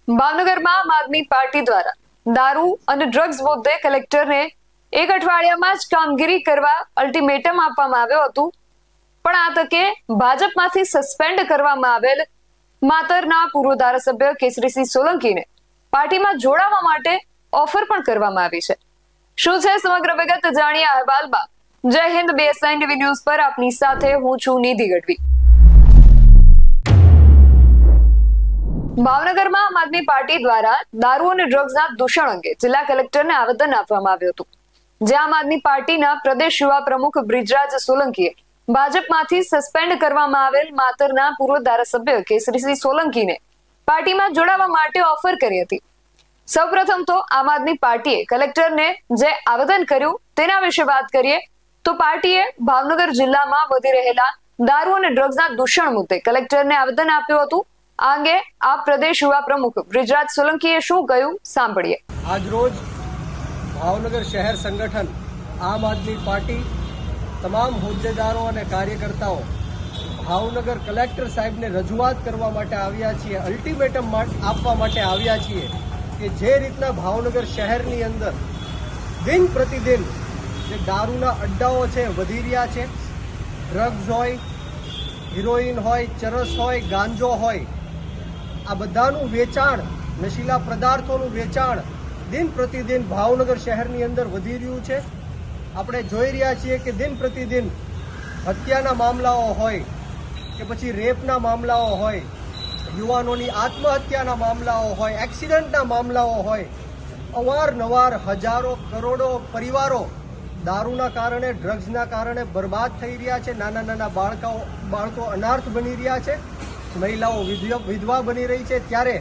ભાવનગરમાં આમ આદમી પાર્ટી દ્વારા દારૂ અને ડ્રગ્સ મુદ્દે કલેક્ટરને એક અઠવાડિયામાં જ કામગીરી કરવા અલ્ટિમેટમ આપવામાં આવ્યું હતું, પણ આ તકે ભાજપમાંથી સસ્પેન્ડ કરવામાં આવેલ માતરના પૂર્વ ધારાસભ્ય કેસરીસિંહ સોલંકીને પાર્ટીમાં જોડાવા માટે ઓફર પણ કરવામાં આવી છે। શું છે સમગ્ર વિગત જાણીએ અહેવાલમાં। જય હિન્દ, BSI TV ન્યૂઝ પર આપની સાથે હું છું નિધિ ગઢવી। ભાવનગરમાં આમ આદમી પાર્ટી દ્વારા દારૂ અને ડ્રગ્સના દૂષણ અંગે જિલ્લા કલેક્ટરને આવેદન આપવામાં આવ્યું હતું, જે આમ આદમી પાર્ટીના પ્રદેશ યુવા પ્રમુખ બ્રિજરાજ સોલંકીએ ભાજપમાંથી સસ્પેન્ડ કરવામાં આવેલ માતરના પૂર્વ ધારાસભ્ય કેસરીસિંહ સોલંકીને પાર્ટીમાં જોડાવા માટે ઓફર કરી હતી। સૌપ્રથમ તો આમ આદમી પાર્ટીએ કલેક્ટરને જે આવેદન કર્યું તેના વિશે વાત કરીએ તો પાર્ટીએ ભાવનગર જિલ્લામાં વધી રહેલા દારૂ અને ડ્રગ્સના દૂષણ મુદ્દે કલેક્ટરને આવેદન આપ્યું હતું। આ અંગે આ પ્રદેશ યુવા પ્રમુખ બ્રિજરાજ સોલંકીએ શું કહ્યું સાંભળીએ। આજ રોજ ભાવનગર શહેર સંગઠન આમ આદમી પાર્ટી તમામ હોદ્દેદારો અને કાર્યકર્તાઓ ભાવનગર કલેક્ટર સાહેબને રજૂઆત કરવા માટે આવ્યા છીએ, અલ્ટિમેટમ આપવા માટે આવ્યા છીએ કે જે રીતના ભાવનગર શહેરની અંદર દિન પ્રતિદિન જે દારૂના અડ્ડાઓ છે વધી રહ્યા છે, ડ્રગ્સ હોય, હિરોઈન હોય, ચરસ હોય, ગાંજો હોય, આ બધાનું વેચાણ, નશીલા પદાર્થોનું વેચાણ દિન પ્રતિદિન ભાવનગર શહેરની અંદર વધી રહ્યું છે। આપણે જોઈ રહ્યા છીએ કે દિન પ્રતિદિન હત્યાના મામલાઓ હોય કે પછી રેપના મામલાઓ હોય, યુવાનોની આત્મહત્યાના મામલાઓ હોય, એક્સિડન્ટના મામલાઓ હોય, અવારનવાર હજારો કરોડો પરિવારો દારૂના કારણે, ડ્રગ્સના કારણે બરબાદ થઈ રહ્યા છે। નાના નાના બાળકો અનાર્થ બની રહ્યા છે, મહિલાઓ વિધવા બની રહી છે। ત્યારે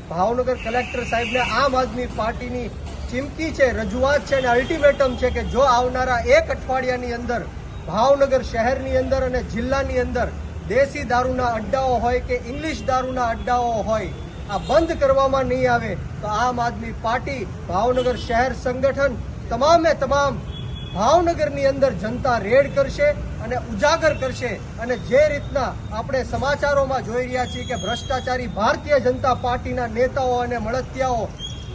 ભાવનગર કલેક્ટર સાહેબને આમ આદમી પાર્ટીની ચીમકી છે, રજૂઆત છે અને અલ્ટિમેટમ છે કે જો આવનારા એક અઠવાડિયાની અંદર ભાવનગર શહેરની અંદર અને જિલ્લાની અંદર દેશી દારૂના અડ્ડાઓ હોય કે ઇંગ્લિશ દારૂના અડ્ડાઓ હોય આ બંધ કરવામાં નહીં આવે તો આમ આદમી પાર્ટી ભાવનગર શહેર સંગઠન તમામે તમામ ભાવનગરની અંદર જનતા રેડ કરશે અને ઉજાગર કરશે। અને જે રીતના આપણે સમાચારોમાં જોઈ રહ્યા છીએ કે ભ્રષ્ટાચારી ભારતીય જનતા પાર્ટીના નેતાઓ અને મળતિયાઓ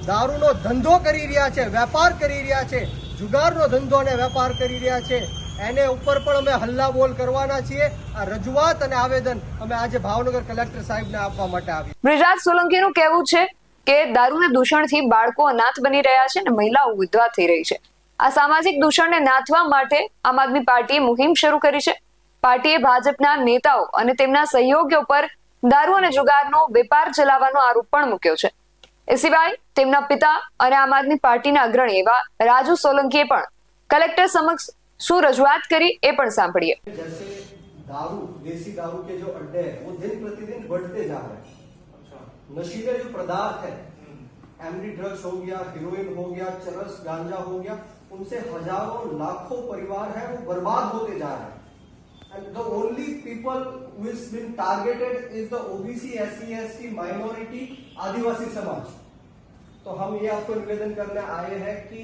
દારૂનો ધંધો કરી રહ્યા છે, વેપાર કરી રહ્યા છે, જુગારનો ધંધો અને વેપાર કરી રહ્યા છે, એને ઉપર પણ અમે હલ્લાબોલ કરવાના છીએ। આ રજૂઆત અને આવેદન અમે આજે ભાવનગર કલેક્ટર સાહેબને આપવા માટે આવ્યા। બ્રિજરાજ સોલંકીનું કહેવું છે કે દારૂના દૂષણથી બાળકો અનાથ બની રહ્યા છે અને મહિલાઓ વિધવા થઈ રહી છે। આ સામાજિક દૂષણને નાથવા માટે આમ આદમી પાર્ટીએ મુહિમ શરૂ કરી છે। પાર્ટીએ ભાજપના નેતાઓ અને તેમના સહયોગીઓ પર દારૂ અને જુગારનો વેપાર ચલાવવાનો આરોપ પણ મૂક્યો છે। એ સિવાય તેમના પિતા અને આમ આદમી પાર્ટીના અગ્રણી એવા રાજુ સોલંકીએ પણ કલેક્ટર સમક્ષ શું રજૂઆત કરી એ પણ સાંભળીએ। जैसे दारू, देसी दारू के जो अड्डे हैं वो दिन प्रतिदिन बढ़ते जा रहे हैं। नशीले जो पदार्थ है, एमडी ड्रग्स हो गया, हीरोइन हो गया, चरस गांजा हो गया, उनसे हजारों लाखों परिवार है वो बर्बाद होते जा रहे हैं। And the only people who is been targeted is the OBC, SC, ST, minority, Adivasi समाज। तो हम ये आपको निवेदन करने आए हैं कि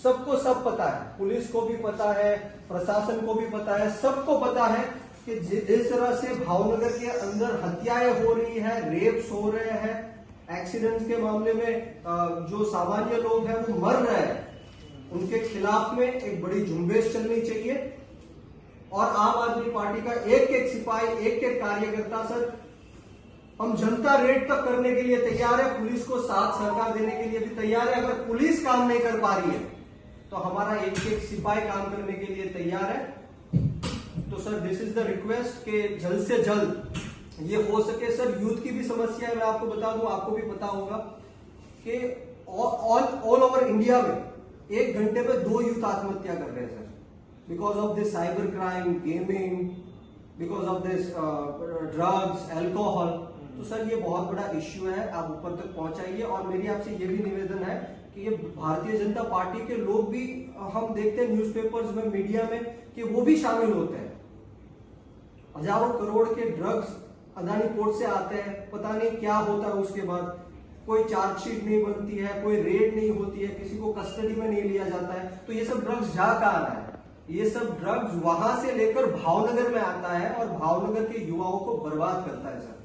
सबको सब पता है, पुलिस को भी पता है, प्रशासन को भी पता है, सबको पता है कि जिस तरह से भावनगर के अंदर हत्याएं हो रही है, रेप्स हो रहे हैं, एक्सीडेंट्स के मामले में जो सामान्य लोग हैं वो मर रहे हैं, उनके खिलाफ में एक बड़ी झुंबेश चलनी चाहिए। और आम आदमी पार्टी का एक एक सिपाही, एक एक कार्यकर्ता सर, हम जनता रेड तक करने के लिए तैयार है, पुलिस को साथ सहकार देने के लिए भी तैयार है। अगर पुलिस काम नहीं कर पा रही है तो हमारा एक एक सिपाही काम करने के लिए तैयार है। तो sir this is the request कि जल्द से जल्द ये हो सके। सर यूथ की भी समस्या है, मैं आपको बता दूं, आपको भी पता होगा कि ऑल ओवर इंडिया में एक घंटे में 2 यूथ आत्महत्या कर रहे हैं sir, because of this cyber crime, gaming, because of this drugs, alcohol. तो सर ये बहुत बड़ा इश्यू है, आप ऊपर तक पहुंचाइए। और मेरी आपसे ये भी निवेदन है कि ये भारतीय जनता पार्टी के लोग भी हम देखते हैं न्यूज़पेपर्स में, मीडिया में कि वो भी शामिल होते हैं। हजारों करोड़ के ड्रग्स अदानी पोर्ट से आते हैं, पता नहीं क्या होता है उसके बाद, कोई चार्जशीट नहीं बनती है, कोई रेड नहीं होती है, किसी को कस्टडी में नहीं लिया जाता है। तो ये सब ड्रग्स जा कहाँ रहा है? ये सब ड्रग्स वहां से लेकर भावनगर में आता है और भावनगर के युवाओं को बर्बाद करता है सर।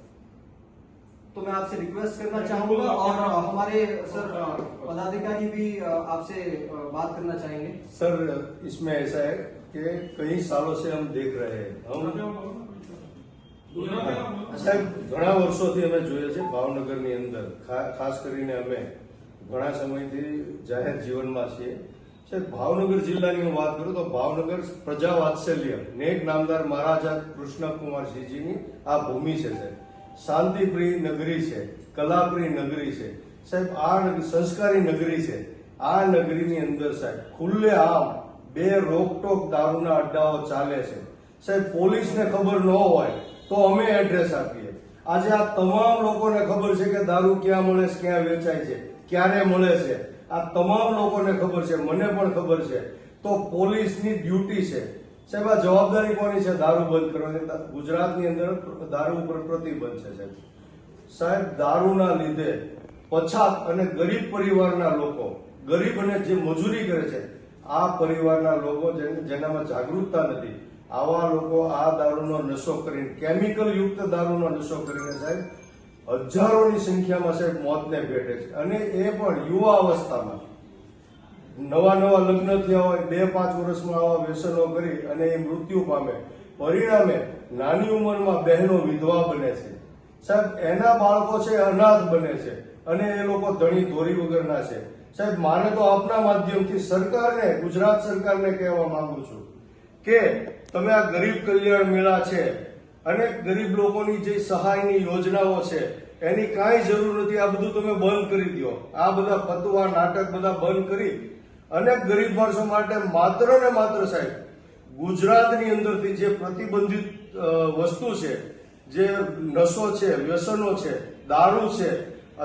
तो मैं आपसे रिक्वेस्ट करना चाहूंगा और हमारे सर पदाधिकारी भी आपसे बात करना चाहेंगे। सर इसमें ऐसा है कि कई सालों से हम देख रहे हैं સાહેબ ઘણા વર્ષોથી અમે જોઈએ છે ભાવનગરની અંદર ખાસ કરીને અમે ઘણા સમયથી જાહેર જીવનમાં છીએ સાહેબ ભાવનગર જિલ્લાની હું વાત કરું તો ભાવનગર પ્રજા વાત્સલ્ય નેક નામદાર મહારાજા કૃષ્ણકુમારસિંહજીની આ ભૂમિ છે સાહેબ શાંતિપ્રિય નગરી છે કલાપ્રિય નગરી છે સાહેબ આ સંસ્કારી નગરી છે આ નગરીની અંદર સાહેબ ખુલ્લે આમ બે રોકટોક દારૂના અડ્ડાઓ ચાલે છે સાહેબ પોલીસને ખબર ન હોય તો અમે એડ્રેસ આપીએ આજે આ તમામ લોકોને ખબર છે કે દારૂ ક્યાં મળે છે ક્યાં વેચાય છે ક્યારે મળે છે આ તમામ લોકોને ખબર છે મને પણ ખબર છે તો પોલીસની ડ્યુટી છે સાહેબ આ જવાબદારી કોની છે દારૂ બંધ કરવાની ગુજરાતની અંદર દારૂ ઉપર પ્રતિબંધ છે સાહેબ દારૂના લીધે પછાત અને ગરીબ પરિવારના લોકો ગરીબ અને જે મજૂરી કરે છે આ પરિવારના લોકો જેનામાં જાગૃતતા નથી આવા લોકો આ દારૂનો નશો કરીને કેમિકલ યુક્ત દારૂનો નશો કરીને સાહેબ હજારોની સંખ્યામાં સાહેબ મોતને ભેટે છે અને એ પણ યુવા અવસ્થામાં નવા લગ્ન થયા હોય 2-5 વર્ષમાં આવા વ્યસનો કરી અને એ મૃત્યુ પામે પરિણામે નાની ઉંમરમાં બહેનો વિધવા બને છે સાહેબ એના બાળકો છે અનાથ બને છે અને એ લોકો ધણી ધોરી વગરના છે સાહેબ મારે તો આપના માધ્યમથી સરકારને ગુજરાત સરકારને કહેવા માંગુ છું કે તમે આ ગરીબ કલ્યાણ મેળા છે અને ગરીબ લોકોની જે સહાયની યોજનાઓ છે એની કાંઈ જરૂર નથી આ બધું તમે બંધ કરી દો આ બધા ફતવા નાટક બધા બંધ કરી અને ગરીબ માણસો માટે માત્ર ને માત્ર સાહેબ ગુજરાતની અંદરથી જે પ્રતિબંધિત વસ્તુ છે જે નશો છે વ્યસનો છે દારૂ છે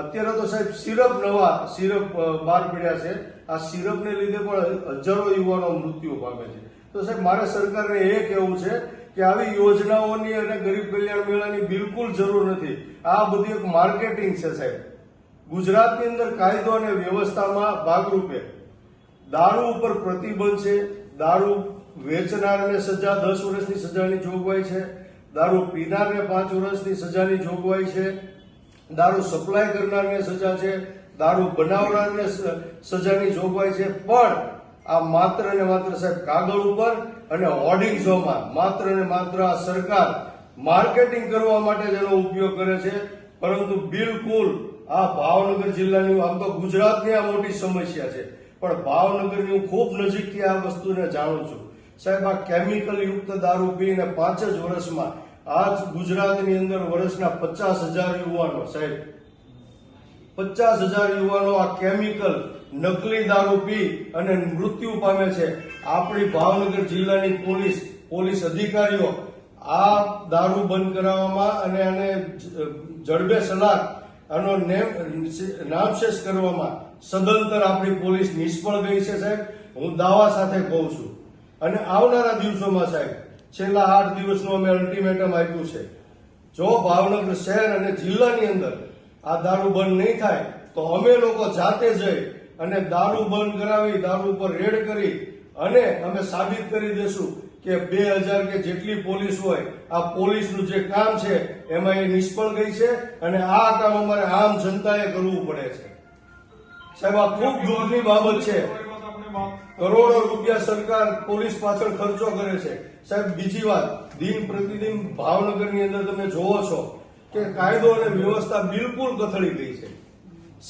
અત્યારે તો સાહેબ નવા સિરપ બહાર પડ્યા છે આ સિરપને લીધે પણ હજારો યુવાનો મૃત્યુ પામે છે તો સાહેબ મારે સરકારને એ કહેવું છે કે આવી યોજનાઓની અને ગરીબ કલ્યાણ મેળાની બિલકુલ જરૂર નથી આ બધી એક માર્કેટિંગ છે સાહેબ ગુજરાતની અંદર કાયદો અને વ્યવસ્થામાં ભાગરૂપે દારૂ ઉપર પ્રતિબંધ છે દારૂ વેચનારને સજા 10 વર્ષની સજાની જોગવાઈ છે દારૂ પીનારને 5 વર્ષની સજાની જોગવાઈ છે દારૂ સપ્લાય કરનારને સજા છે દારૂ બનાવનારને સજાની જોગવાઈ છે પણ આ માત્ર ને માત્ર સાહેબ કાગળ ઉપર અને હોર્ડિંગ્સોમાં માત્ર ને માત્ર આ સરકાર માર્કેટિંગ કરવા માટે જેનો ઉપયોગ કરે છે પરંતુ બિલકુલ આ ભાવનગર જિલ્લાની આમ તો ગુજરાતની આ મોટી સમસ્યા છે પણ ભાવનગરની હું ખૂબ નજીકથી આ વસ્તુને જાણું છું સાહેબ આ કેમિકલ યુક્ત દારૂ પીને 5 જ વર્ષમાં આજ ગુજરાતની અંદર વર્ષના 50,000 યુવાનો સાહેબ 50,000 યુવાનો આ કેમિકલ નકલી દારૂ પી અને મૃત્યુ પામે છે આપણી ભાવનગર જિલ્લાની પોલીસ અધિકારીઓ આ દારૂ બંધ કરાવવામાં અને આને જડબે સલાક આનો નામશેષ કરવામાં સદંતર આપણી પોલીસ નિષ્ફળ ગઈ છે સાહેબ હું દાવા સાથે કહું છું અને આવનારા દિવસોમાં સાહેબ છેલ્લા 8 દિવસનું અમે અલ્ટિમેટમ આપ્યું છે જો ભાવનગર શહેર અને જિલ્લાની અંદર આ દારૂ બંધ નહીં થાય તો અમે લોકો જાતે જઈ અને દારૂ બંધ કરાવી દારૂ ઉપર રેડ કરી અને અમે સાબિત કરી દેશું કે 2000 કે જેટલી પોલીસ હોય આ પોલીસનું જે કામ છે એમાં એ નિષ્ફળ ગઈ છે અને આ કામ અમારે આમ જનતાએ કરવું પડે છે સાહેબ આ ખૂબ દુઃખની બાબત છે કરોડો રૂપિયા સરકાર પોલીસ પાછળ ખર્ચો કરે છે સાહેબ બીજી વાત દિન પ્રતિદિન ભાવનગરની અંદર તમે જોવો છો કે કાયદો અને વ્યવસ્થા બિલકુલ કથળી ગઈ છે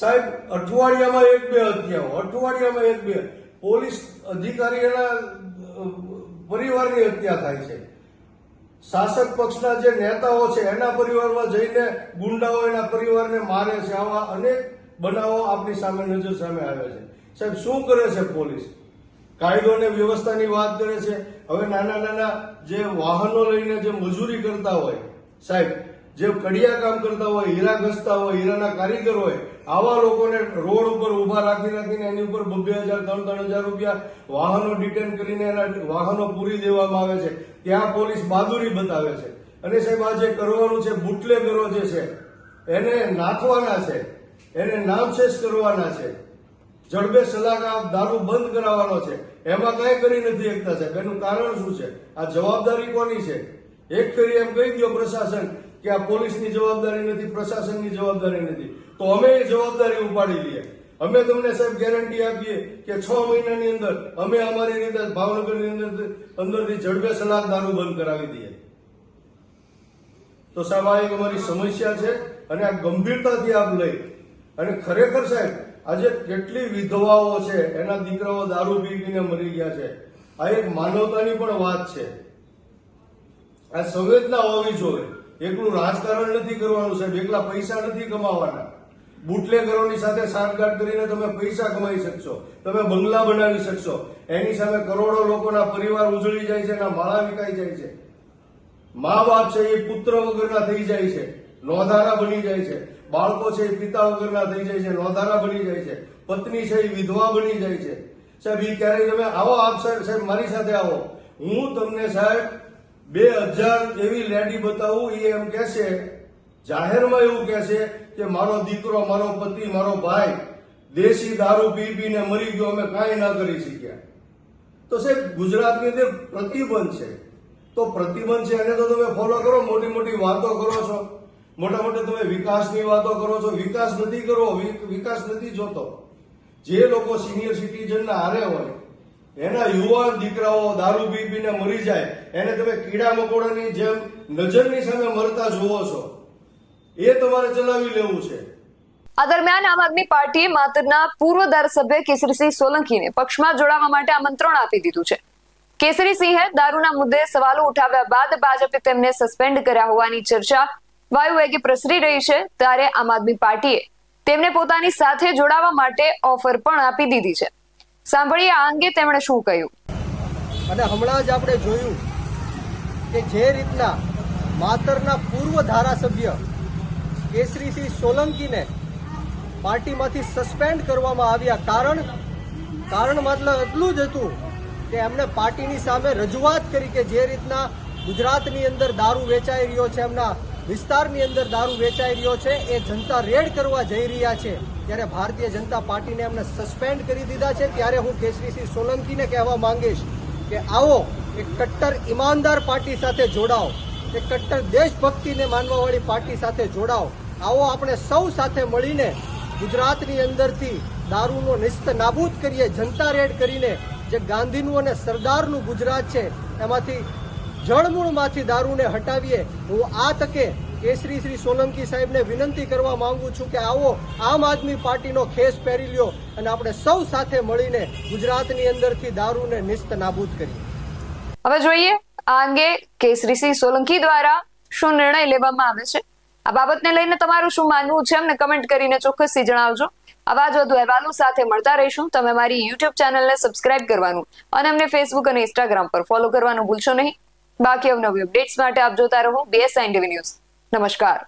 સાહેબ અઠવાડિયામાં 1-2 હત્યાઓ પોલીસ અધિકારીઓના પરિવારની હત્યા થાય છે શાસક પક્ષના જે નેતાઓ છે એના પરિવારમાં જઈને ગુંડાઓ એના પરિવારને મારે છે આવા અનેક બનાવો આપણી સામે નજર સામે આવે છે સાહેબ શું કરે છે પોલીસ કાયદો અને વ્યવસ્થાની વાત કરે છે હવે નાના જે વાહનો લઈને જે મજૂરી કરતા હોય સાહેબ જે કડિયા કામ કરતા હોય હીરા ઘસતા હોય હીરાના કારીગર હોય આવા લોકોને રોડ ઉપર ઉભા રાખીને એની ઉપર 2,000-3,000 રૂપિયા વાહનો ડિટેન કરીને એના વાહનો પૂરી દેવામાં આવે છે ત્યાં પોલીસ બહાદુરી બતાવે છે અને સાહેબ આ જે કરવાનું છે બુટલેગરો જે છે એને નાખવાના છે એને નામશેષ કરવાના છે જડબે સલાક આ દારૂ બંધ કરાવવાનો છે એમાં કઈ કરી નથી શકતા સાહેબ એનું કારણ શું છે આ જવાબદારી કોની છે એક ફેરી એમ કહી દો પ્રશાસન કે આ પોલીસની જવાબદારી નથી, પ્રશાસનની જવાબદારી નથી, તો અમે એ જવાબદારી ઉપાડી લઈએ. અમે તમને સાહેબ ગેરંટી આપીએ કે 6 મહિનાની અંદર અમે અમારી રીતે ભાવનગરની અંદરથી ઝડપે સલાહ દારૂ બંધ કરાવી દઈએ. તો સાહેબ આ એક અમારી સમસ્યા છે અને આ ગંભીરતાથી આપ લઈ અને ખરેખર સાહેબ આજે કેટલી વિધવાઓ છે, એના દીકરાઓ દારૂ પીને મરી ગયા છે. આ એક માનવતાની પણ વાત છે. આ સંવેદના હોવી જોઈએ. એકલું રાજકારણ નથી કરવાનું સાહેબ, એકલા પૈસા નથી કમાવાના. બુટલેગરોની સાથે સાંઠગાંઠ કરીને તમે પૈસા કમાઈ શકશો, તમે બંગલા બનાવી શકશો, એની સામે કરોડો લોકોના પરિવાર ઉજળી જાય છે, એના માળા વિકાઈ જાય છે. મા બાપ છે એ પુત્ર વગરના થઈ જાય છે, નોંધારા બની જાય છે. બાળકો છે એ પિતા વગરના થઈ જાય છે, નોંધારા બની જાય છે. પત્ની છે એ વિધવા બની જાય છે. સાહેબ એ ક્યારેય તમે આવો, આપ સાહેબ મારી સાથે આવો, હું તમને સાહેબ 2000 એવી લેડી બતાવું. એ એમ કહેશે, જાહેરમાં એવું કહેશે કે મારો દીકરો, મારો પતિ, મારો ભાઈ દેશી દારૂ પીને મરી ગયો, અમે કાંઈ ના કરી શક્યા. તો સાહેબ ગુજરાતની અંદર પ્રતિબંધ છે, તો પ્રતિબંધ છે એને તો તમે ફોલો કરો. મોટી મોટી વાતો કરો છો, મોટા મોટા તમે વિકાસની વાતો કરો છો. વિકાસ નથી કરવો, વિકાસ નથી જોતો. જે લોકો સિનિયર સિટીઝનના હારે હોય, એના યુવાન દીકરાઓ દારૂ પીને મરી જાય, એને તમે કીડા મકોડાની જેમ નજરની સામે મરતા જુઓ છો. એ તમારે ચલાવી લેવું છે. આ દરમિયાન આમ આદમી પાર્ટીએ માતરના પૂર્વ ધારાસભ્ય કેસરીસિંહ સોલંકીને પક્ષમાં જોડાવા માટે આમંત્રણ આપી દીધું છે. કેસરીસિંહે દારૂના મુદ્દે સવાલો ઉઠાવ્યા બાદ ભાજપે તેમને સસ્પેન્ડ કર્યા હોવાની ચર્ચા વાયુવેગે પ્રસરી રહી છે. ત્યારે આમ આદમી પાર્ટીએ તેમને પોતાની સાથે જોડાવા માટે ઓફર પણ આપી દીધી છે. સાંભળીએ આ અંગે તેમણે શું કહ્યું. અને હમણાં જ આપણે જોયું કે જે રીતના માતરના પૂર્વ ધારાસભ્ય કેસરીસિંહ સોલંકીને પાર્ટીમાંથી સસ્પેન્ડ કરવામાં આવ્યા. કારણ મતલબ એટલું જ હતું કે એમણે પાર્ટીની સામે રજૂઆત કરી કે જે રીતના ગુજરાતની અંદર દારૂ વેચાઈ રહ્યો છે, એમના વિસ્તારની અંદર દારૂ વેચાઈ રહ્યો છે, એ જનતા રેડ કરવા જઈ રહ્યા છે. ત્યારે ભારતીય જનતા પાર્ટીને એમને સસ્પેન્ડ કરી દીધા છે. ત્યારે હું કેસરીસિંહ સોલંકીને કહેવા માંગીશ કે આવો એક કટ્ટર ઈમાનદાર પાર્ટી સાથે જોડાઓ, એક કટ્ટર દેશભક્તિને માનવાવાળી પાર્ટી સાથે જોડાઓ. આવો આપણે સૌ સાથે મળીને ગુજરાતની અંદરથી દારૂનો નિસ્ત નાબૂદ કરીએ. જનતા રેડ કરીને જે ગાંધીનું અને સરદારનું ગુજરાત છે એમાંથી જળમૂળમાંથી દારૂને હટાવીએ. હું આ તકે કેસરીસિંહ સોલંકી સાહેબને વિનંતી કરવા માંગુ છું કે આવો આમ આદમી પાર્ટીનો ખેસ પહેરી લ્યો અને આપણે સૌ સાથે મળીને ગુજરાતની અંદરથી દારૂને નિસ્ત નાબૂદ કરીએ. હવે જોઈએ આ અંગે કેસરીસિંહ સોલંકી દ્વારા શું નિર્ણય લેવામાં આવે છે. આ બાબતને લઈને તમારું શું માનવું છે અમને કમેન્ટ કરીને ચોક્કસથી જણાવજો. આવા જ વધુ અહેવાલો સાથે મળતા રહીશું. તમે મારી YouTube ચેનલને સબસ્ક્રાઇબ કરવાનું અને અમને Facebook અને Instagram પર ફોલો કરવાનું ભૂલશો નહીં. બાકી અવનવી અપડેટ્સ માટે આપ જોતા રહો BSI ટીવી ન્યૂઝ. નમસ્કાર.